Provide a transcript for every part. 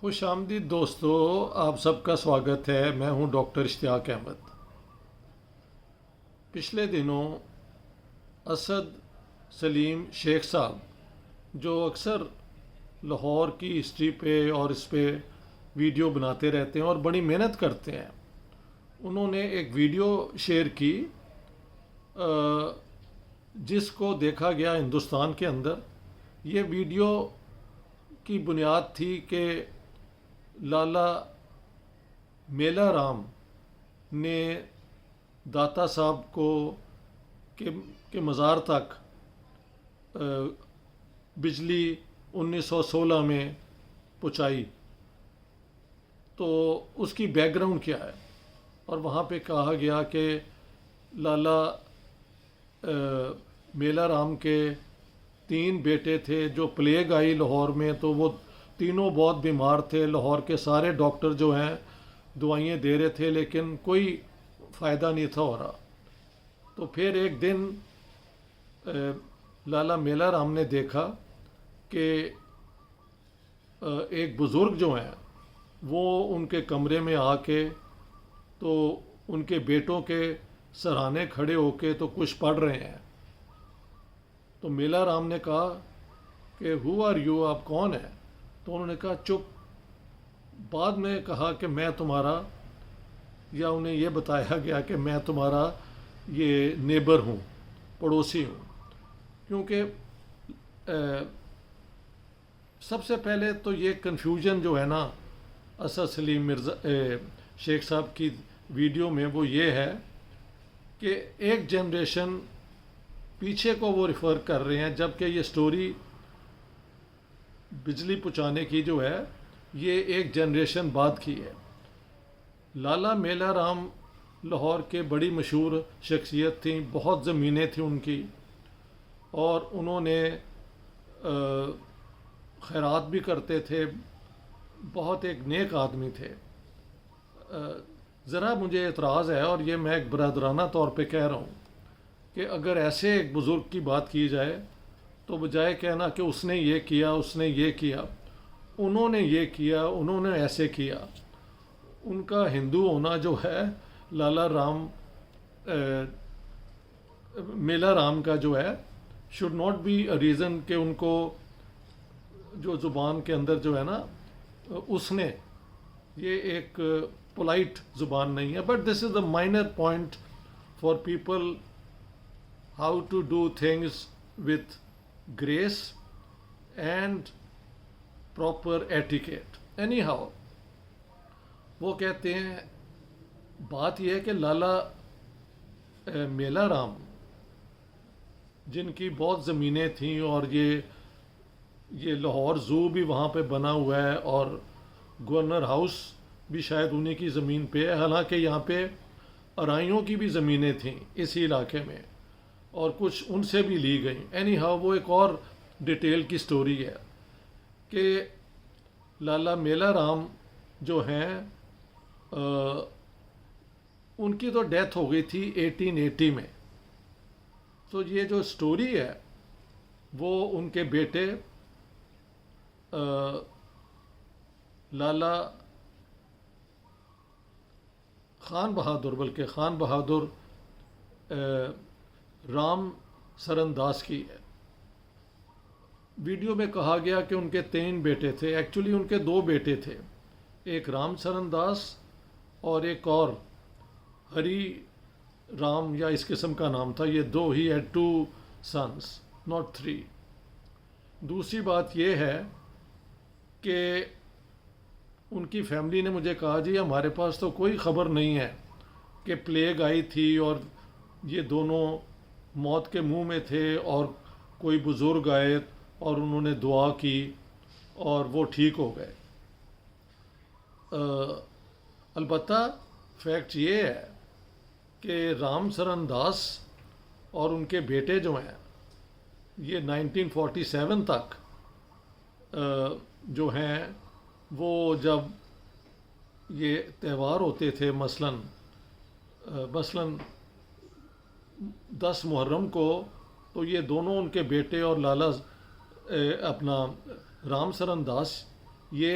خوش آمدید دوستو، آپ سب کا سواگت ہے۔ میں ہوں ڈاکٹر اشتیاق احمد۔ پچھلے دنوں اسد سلیم شیخ صاحب، جو اکثر لاہور کی ہسٹری پہ اور اس پہ ویڈیو بناتے رہتے ہیں اور بڑی محنت کرتے ہیں، انہوں نے ایک ویڈیو شیئر کی جس کو دیکھا گیا ہندوستان کے اندر۔ یہ ویڈیو کی بنیاد تھی کہ لالا میلا رام نے داتا صاحب کو کے مزار تک بجلی 1916 میں پہنچائی، تو اس کی بیک گراؤنڈ کیا ہے؟ اور وہاں پہ کہا گیا کہ لالا میلا رام کے 3 بیٹے تھے، جو پلیگ آئی لاہور میں تو وہ تینوں بہت بیمار تھے۔ لاہور کے سارے ڈاکٹر جو ہیں دوائیں دے رہے تھے، لیکن کوئی فائدہ نہیں تھا ہو رہا۔ تو پھر ایک دن لالا میلا رام نے دیکھا کہ ایک بزرگ جو ہیں وہ ان کے کمرے میں آ کے تو ان کے بیٹوں کے سرہانے کھڑے ہو کے تو کچھ پڑھ رہے ہیں۔ تو میلا رام نے کہا کہ ہو آر یو، آپ کون ہیں؟ تو انہوں نے کہا چپ۔ بعد میں کہا کہ میں تمہارا، یا انہیں یہ بتایا گیا کہ میں تمہارا یہ نیبر ہوں، پڑوسی ہوں۔ کیونکہ سب سے پہلے تو یہ کنفیوژن جو ہے نا اسد سلیم مرزا شیخ صاحب کی ویڈیو میں، وہ یہ ہے کہ ایک جنریشن پیچھے کو وہ ریفر کر رہے ہیں، جبکہ یہ سٹوری بجلی پہنچانے کی جو ہے یہ ایک جنریشن بعد کی ہے۔ لالا میلا رام لاہور کے بڑی مشہور شخصیت تھیں، بہت زمینیں تھیں ان کی، اور انہوں نے خیرات بھی کرتے تھے، بہت ایک نیک آدمی تھے۔ ذرا مجھے اعتراض ہے، اور یہ میں ایک برادرانہ طور پہ کہہ رہا ہوں، کہ اگر ایسے ایک بزرگ کی بات کی جائے تو بجائے کہنا کہ اس نے یہ کیا، اس نے یہ کیا، انہوں نے یہ کیا، انہوں نے ایسے کیا، ان کا ہندو ہونا جو ہے لالا رام میلا رام کا جو ہے should not be a reason کہ ان کو جو زبان کے اندر جو ہے نا اس نے، یہ ایک پولائٹ زبان نہیں ہے، but this is a minor point for people how to do things with grace and proper etiquette. Anyhow, وہ کہتے ہیں بات یہ ہے کہ لالا میلا رام، جن کی بہت زمینیں تھیں، اور یہ لاہور زو بھی وہاں پہ بنا ہوا ہے، اور گورنر ہاؤس بھی شاید انہی کی زمین پہ ہے، حالانکہ یہاں پہ ارائیوں کی بھی زمینیں تھیں اسی علاقے میں، اور کچھ ان سے بھی لی گئیں۔ اینی ہاؤ، وہ ایک اور ڈیٹیل کی سٹوری ہے کہ لالا میلا رام جو ہیں ان کی تو ڈیتھ ہو گئی تھی 1880 میں۔ تو یہ جو سٹوری ہے وہ ان کے بیٹے لالا خان بہادر، بلکہ خان بہادر رام سرن داس کی ہے۔ ویڈیو میں کہا گیا کہ ان کے 3 بیٹے تھے، ایکچولی ان کے 2 بیٹے تھے، ایک رام سرن داس اور ایک اور ہری رام یا اس قسم کا نام تھا۔ یہ 2 ہی had 2 sons not 3۔ دوسری بات یہ ہے کہ ان کی فیملی نے مجھے کہا جی ہمارے پاس تو کوئی خبر نہیں ہے کہ پلیگ آئی تھی اور یہ دونوں موت کے منہ میں تھے، اور کوئی بزرگ آئے اور انہوں نے دعا کی اور وہ ٹھیک ہو گئے۔ البتہ فیکٹ یہ ہے کہ رام سرن داس اور ان کے بیٹے جو ہیں یہ 1947 تک جو ہیں، وہ جب یہ تہوار ہوتے تھے، مثلاً 10 محرم کو، تو یہ دونوں ان کے بیٹے اور لالا اپنا رام سرن داس یہ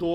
2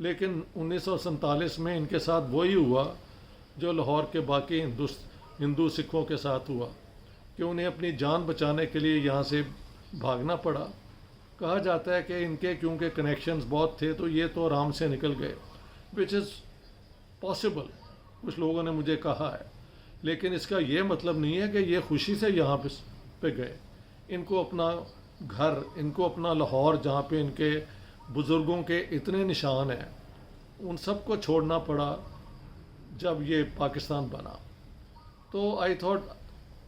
لیکن 1947 میں ان کے ساتھ وہی ہوا جو لاہور کے باقی ہندو سکھوں کے ساتھ ہوا کہ انہیں اپنی جان بچانے کے لیے یہاں سے بھاگنا پڑا. کہا جاتا ہے کہ ان کے کیونکہ کنیکشنز بہت تھے تو یہ تو آرام سے نکل گئے, وچ از پاسبل, کچھ لوگوں نے مجھے کہا ہے, لیکن اس کا یہ مطلب نہیں ہے کہ یہ خوشی سے یہاں پہ گئے. ان کو اپنا گھر, ان کو اپنا لاہور جہاں پہ ان کے بزرگوں کے اتنے نشان ہیں, ان سب کو چھوڑنا پڑا جب یہ پاکستان بنا. تو آئی تھاٹ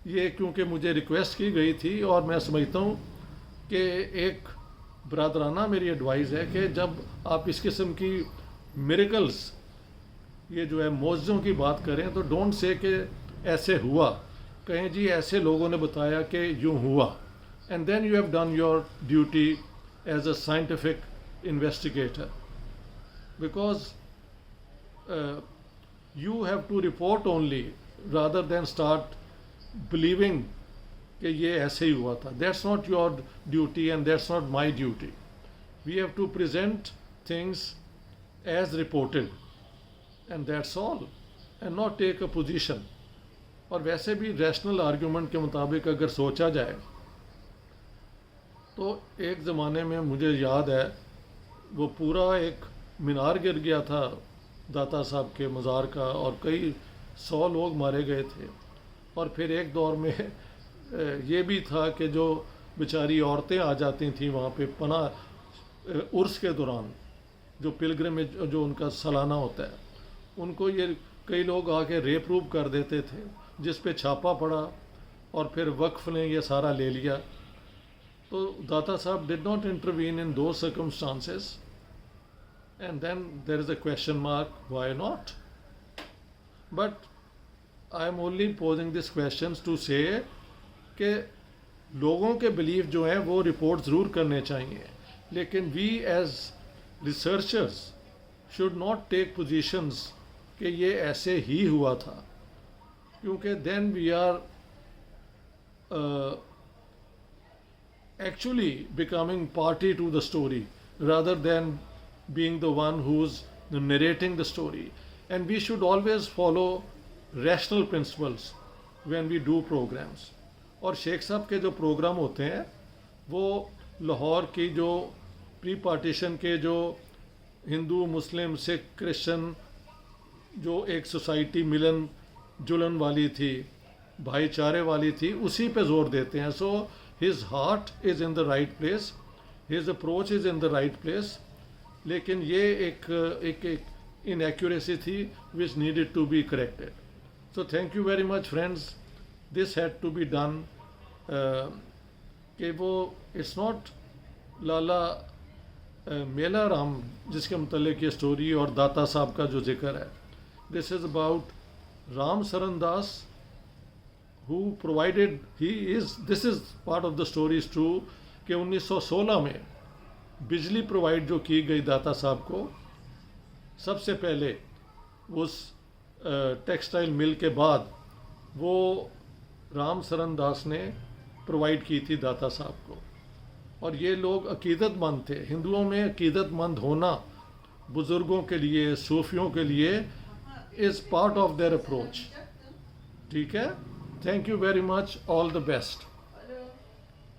یہ کیونکہ مجھے ریکویسٹ کی گئی تھی, اور میں سمجھتا ہوں کہ ایک برادرانہ میری ایڈوائز ہے کہ جب آپ اس قسم کی میریکلز, یہ جو ہے معجزوں کی بات کریں تو ڈونٹ سے کہ ایسے ہوا, کہیں جی ایسے لوگوں نے بتایا کہ یوں ہوا, and then you have done your duty as a scientific investigator, because you have to report only rather than start believing کہ یہ ایسے ہی ہوا تھا. That's not your duty and that's not my duty. We have to present things as reported and that's all, and not take a position. اور ویسے بھی rational argument کے مطابق اگر سوچا جائے تو ایک زمانے میں مجھے یاد ہے وہ پورا ایک مینار گر گیا تھا داتا صاحب کے مزار کا, اور کئی 100 لوگ مارے گئے تھے. اور پھر ایک دور میں یہ بھی تھا کہ جو بیچاری عورتیں آ جاتی تھیں وہاں پہ پناہ عرس کے دوران, جو پلگرمیج جو ان کا سالانہ ہوتا ہے, ان کو یہ کئی لوگ آ کے ریپ روپ کر دیتے تھے, جس پہ چھاپا پڑا اور پھر وقف نے یہ سارا لے لیا. تو Data Sahib did not intervene in those circumstances. And then there is a question mark, why not? But I am only posing these questions to say کہ لوگوں کے بلیف جو ہیں وہ رپورٹ ضرور کرنے چاہیے, لیکن we as researchers should not take positions کہ یہ ایسے ہی ہوا تھا, کیونکہ then we are actually becoming party to the story rather than being the one who's narrating the story. And we should always follow rational principles when we do programs. اور شیخ صاحب کے جو پروگرام ہوتے ہیں وہ لاہور کی جو پری پارٹیشن کے جو ہندو مسلم سکھ کرسچن جو ایک سوسائٹی ملن جلن والی تھی, بھائی چارے والی تھی, اسی پہ زور دیتے ہیں. سو his heart is in the right place, his approach is in the right place, لیکن یہ ایک انیکوریسی تھی which needed to be corrected. So thank you very much friends, this had to be done. کہ وہ it's not لالا میلا رام جس کے متعلق یہ سٹوری اور داتا صاحب کا جو ذکر ہے, this is about رام سرن Das who provided, this is part of the story is true کہ 1916 میں بجلی پرووائڈ جو کی گئی داتا صاحب کو, سب سے پہلے اس ٹیکسٹائل مل کے بعد وہ رام سرن داس نے پرووائڈ کی تھی داتا صاحب کو. اور یہ لوگ عقیدت مند تھے. ہندوؤں میں عقیدت مند ہونا بزرگوں کے لیے, صوفیوں کے لیے is part of their approach. ٹھیک ہے, thank you very much, all the best.